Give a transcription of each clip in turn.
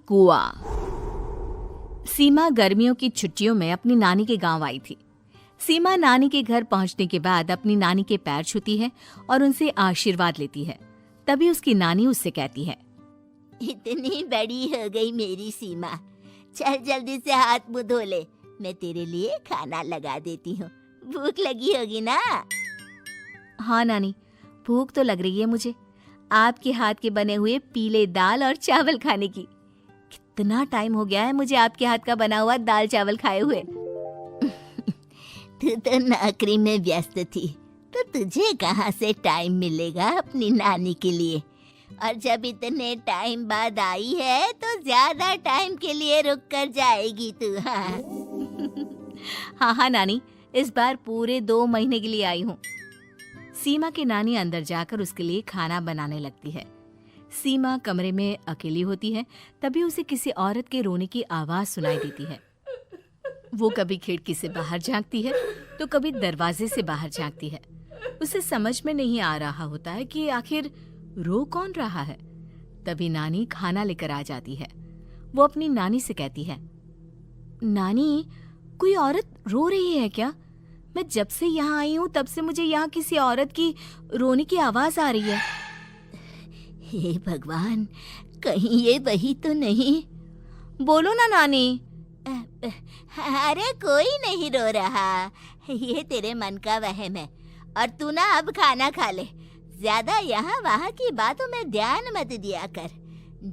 कुआं। सीमा गर्मियों की छुट्टियों में अपनी नानी के गांव आई थी। सीमा नानी के घर पहुंचने के बाद अपनी नानी के पैर छूती है और उनसे आशीर्वाद लेती है। तभी उसकी नानी उससे कहती है, इतनी बड़ी हो गई मेरी सीमा, चल जल्दी से हाथ मुंह धो ले, मैं तेरे लिए खाना लगा देती हूँ। भूख लगी होगी ना? हाँ नानी, भूख तो लग रही है मुझे, आपके हाथ के बने हुए पीले दाल और चावल खाने की। कितना टाइम हो गया है मुझे आपके हाथ का बना हुआ दाल चावल खाए हुए। तू तो नौकरी में व्यस्त थी, तो तुझे कहाँ से टाइम मिलेगा अपनी नानी के लिए? और जब इतने टाइम बाद आई है तो ज्यादा टाइम के लिए रुक कर जाएगी तू। हाँ नानी, इस बार पूरे 2 महीने के लिए आई हूँ। सीमा की नानी अंदर जाकर उसके लिए खाना बनाने लगती है। सीमा कमरे में अकेली होती है, तभी उसे किसी औरत के रोने की आवाज सुनाई देती है। वो कभी खिड़की से बाहर झांकती है तो कभी दरवाजे से बाहर झांकती है। उसे समझ में नहीं आ रहा होता है कि आखिर रो कौन रहा है। तभी नानी खाना लेकर आ जाती है। वो अपनी नानी से कहती है, नानी, कोई औरत रो रही है क्या? मैं जब से यहाँ आई हूँ तब से मुझे यहाँ किसी औरत की रोने की आवाज आ रही है। हे भगवान, कहीं ये वही तो नहीं? बोलो ना नानी। अरे कोई नहीं रो रहा, ये तेरे मन का वहम है। और तू ना अब खाना खा ले, ज्यादा यहाँ वहाँ की बातों में ध्यान मत दिया कर।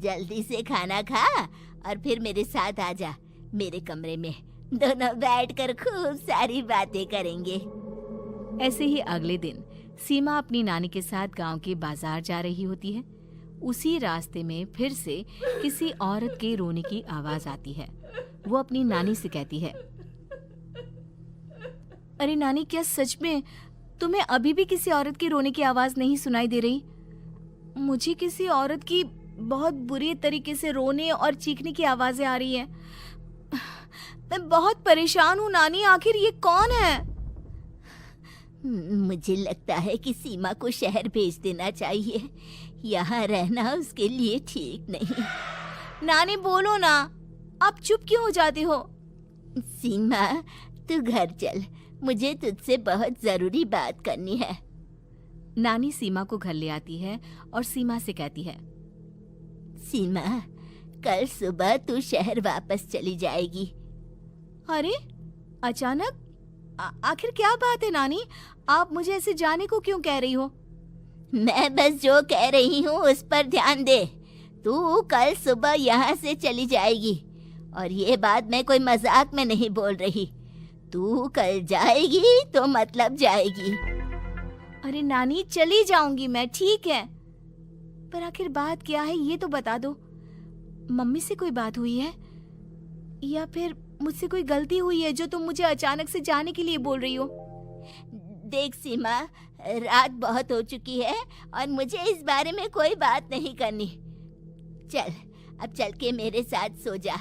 जल्दी से खाना खा और फिर मेरे साथ आ जा मेरे कमरे में, दोनों बैठकर खूब सारी बातें करेंगे। ऐसे ही अगले दिन सीमा अपनी नानी के साथ गांव के बाजार जा रही होती है। उसी रास्ते में फिर से किसी औरत के रोने की आवाज आती है। वो अपनी नानी से कहती है, अरे नानी, क्या सच में तुम्हें अभी भी किसी औरत की रोने की आवाज नहीं सुनाई दे रही? मुझे किसी औरत की बहुत बुरी तरीके से रोने और चीखने की आवाजें आ रही हैं। मैं बहुत परेशान हूँ नानी, आखिर ये कौन है? मुझे लगता है कि सीमा को शहर भेज देना चाहिए, यहाँ रहना उसके लिए ठीक नहीं। नानी बोलो ना, आप चुप क्यों हो जाते हो? सीमा, तू घर चल, मुझे तुझसे बहुत जरूरी बात करनी है। नानी सीमा को घर ले आती है और सीमा से कहती है, सीमा, कल सुबह तू शहर वापस चली जाएगी। अरे अचानक? आखिर क्या बात है नानी, आप मुझे ऐसे जाने को क्यों कह रही हो? मैं बस जो कह रही हूँ उस पर ध्यान दे। तू कल सुबह यहाँ से चली जाएगी, और ये बात मैं कोई मजाक में नहीं बोल रही। तू कल जाएगी तो मतलब जाएगी। अरे नानी, चली जाऊंगी मैं, ठीक है, पर आखिर बात क्या है ये तो बता दो। मम्मी से कोई बात हुई है या फिर मुझसे कोई गलती हुई है जो तुम मुझे अचानक से जाने के लिए बोल रही हो? देख सीमा, रात बहुत हो चुकी है और मुझे इस बारे में कोई बात नहीं करनी। चल, अब चल के मेरे साथ सो जा।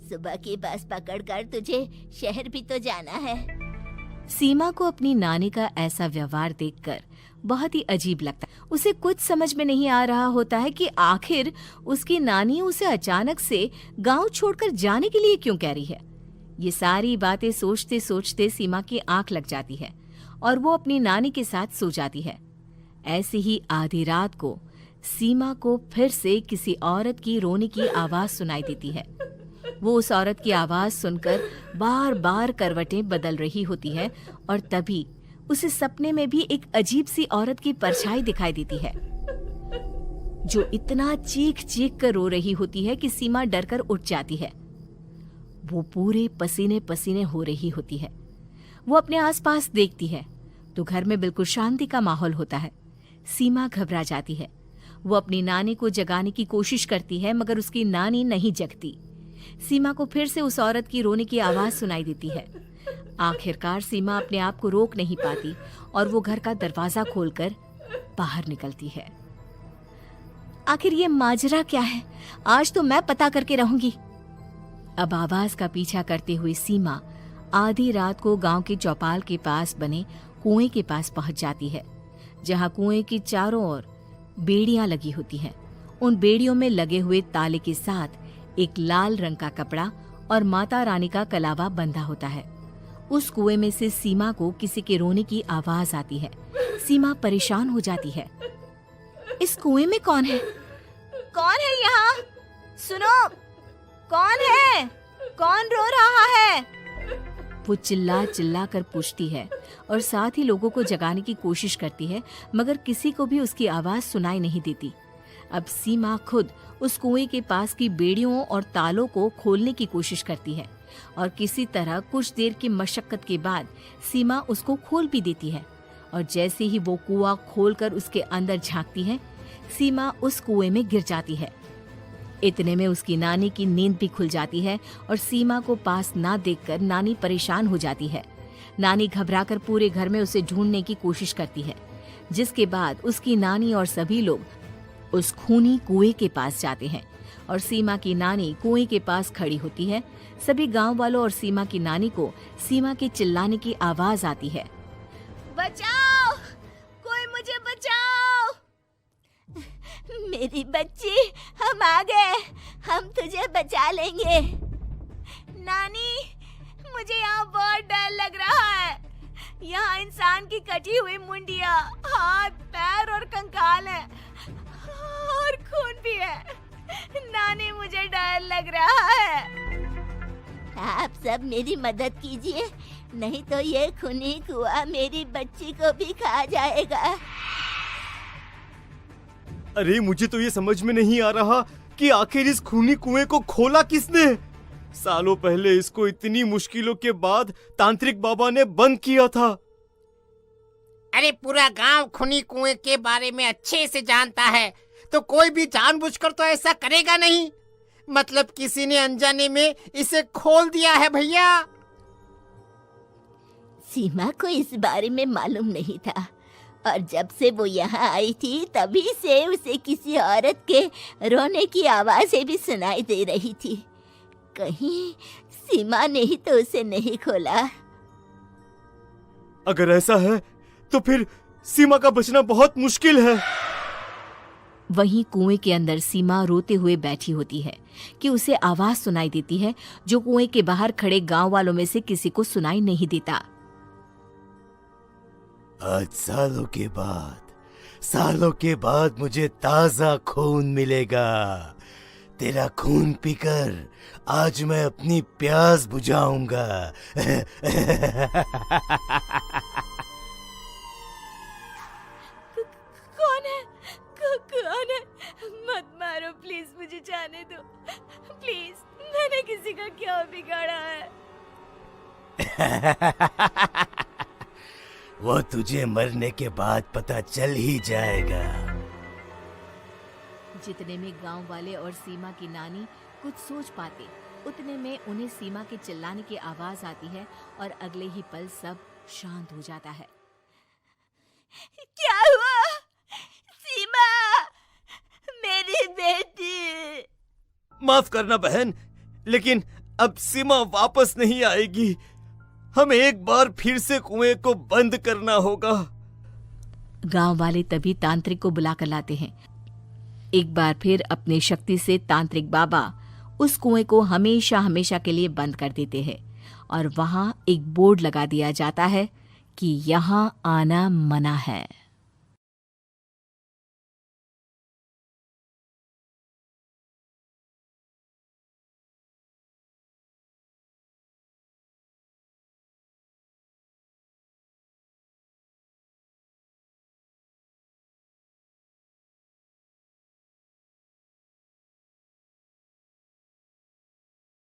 सुबह की बस पकड़कर तुझे शहर भी तो जाना है। सीमा को अपनी नानी का ऐसा व्यवहार देखकर बहुत ही अजीब लगता है। उसे कुछ समझ में नहीं आ रहा होता है कि आखिर उसकी नानी उसे अचानक से गांव छोड़कर जाने के लिए क्यों कह रही है। ये सारी बातें सोचते सोचते सीमा की आंख लग जाती है और वो अपनी नानी के साथ सो जाती है। ऐसे ही आधी रात को सीमा को फिर से किसी औरत की रोने की आवाज सुनाई देती है। वो उस औरत की आवाज सुनकर बार बार करवटें बदल रही होती है और तभी उसे सपने में भी एक अजीब सी औरत की परछाई दिखाई देती है, जो इतना चीख चीख कर रो रही होती है कि सीमा डरकर उठ जाती है। वो पूरे पसीने पसीने हो रही होती है। वो अपने आसपास देखती है तो घर में बिल्कुल शांति का माहौल होता है। सीमा घबरा जाती है। वो अपनी नानी को जगाने की कोशिश करती है मगर उसकी नानी नहीं जगती। सीमा को फिर से उस औरत की रोने की आवाज सुनाई देती है। आखिरकार सीमा अपने आप को रोक नहीं पाती और वो घर का दरवाजा खोलकर बाहर निकलती है। आखिर ये माजरा क्या है? आज तो मैं पता करके रहूंगी। अब आवाज का पीछा करते हुए सीमा आधी रात को गांव के चौपाल के पास बने कुएं के पास पहुंच जाती है, जहां कुएं की चारों ओर बेड़ियां लगी होती हैं। उन बेड़ियों में लगे हुए ताले के साथ एक लाल रंग का कपड़ा और माता रानी का कलावा बंधा होता है। उस कुएं में से सीमा को किसी के रोने की आवाज आती है। सीमा परेशान हो जाती है। इस कुएं में कौन है? कौन है यहाँ? सुनो, कौन है? कौन रो रहा है? वो चिल्ला चिल्ला कर पूछती है और साथ ही लोगों को जगाने की कोशिश करती है, मगर किसी को भी उसकी आवाज सुनाई नहीं देती। अब सीमा खुद उस कुएं के पास की बेड़ियों और तालों को खोलने की कोशिश करती है और किसी तरह कुछ देर की मशक्कत के बाद सीमा उसको खोल भी देती है। और जैसे ही वो कुआं खोलकर उसके अंदर झांकती है, सीमा उस कुएं में गिर जाती है। इतने में उसकी नानी की नींद भी खुल जाती है और सीमा को पास ना देखकर नानी परेशान हो जाती है। नानी घबराकर पूरे घर में उसे ढूंढने की कोशिश करती है, जिसके बाद उसकी नानी और सभी लोग उस खूनी कुएं के पास जाते हैं और सीमा की नानी कुएं के पास खड़ी होती है। सभी गांव वालों और सीमा की नानी को सीमा के चिल्लाने की आवाज आती है। बचाओ, कोई मुझे बचाओ। मेरी बच्ची, हम आ गए, हम तुझे बचा लेंगे। नानी, मुझे यहाँ बहुत डर लग रहा है। यहाँ इंसान की कटी हुई मुंडिया, हाथ, पैर और कंकाल है और खून भी है। नानी, मुझे डर लग रहा है। आप सब मेरी मदद कीजिए, नहीं तो ये खूनी कुआं मेरी बच्ची को भी खा जाएगा। अरे मुझे तो ये समझ में नहीं आ रहा कि आखिर इस खूनी कुएं को खोला किसने। सालों पहले इसको इतनी मुश्किलों के बाद तांत्रिक बाबा ने बंद किया था। अरे पूरा गांव खूनी कुएं के बारे में अच्छे से जानता है, तो कोई भी जानबूझकर तो ऐसा करेगा नहीं। मतलब किसी ने अनजाने में इसे खोल दिया है भैया। सीमा को इस बारे में मालूम नहीं था और जब से वो यहाँ आई थी तभी से उसे किसी औरत के रोने की आवाजें भी सुनाई दे रही थी। कहीं सीमा ने ही तो उसे नहीं खोला। अगर ऐसा है तो फिर सीमा का बचना बहुत मुश्किल है। वहीं कुएं के अंदर सीमा रोते हुए बैठी होती है कि उसे आवाज सुनाई देती है जो कुएं के बाहर खड़े गांव वालों में से किसी को सुनाई नहीं देता। आज सालों के बाद मुझे ताजा खून मिलेगा। तेरा खून पीकर आज मैं अपनी प्यास बुझाऊंगा। कौन है? मत मारो प्लीज, मुझे जाने दो प्लीज। मैंने किसी का क्या बिगाड़ा है? वो तुझे मरने के बाद पता चल ही जाएगा। जितने में गांव वाले और सीमा की नानी कुछ सोच पाते, उतने में उन्हें सीमा के चिल्लाने की आवाज आती है और अगले ही पल सब शांत हो जाता है। क्या हुआ? सीमा, मेरी बेटी। माफ करना बहन, लेकिन अब सीमा वापस नहीं आएगी। हमें एक बार फिर से कुएं को बंद करना होगा। गांव वाले तभी तांत्रिक को बुला कर लाते हैं। एक बार फिर अपनी शक्ति से तांत्रिक बाबा उस कुएं को हमेशा हमेशा के लिए बंद कर देते हैं और वहां एक बोर्ड लगा दिया जाता है कि यहाँ आना मना है।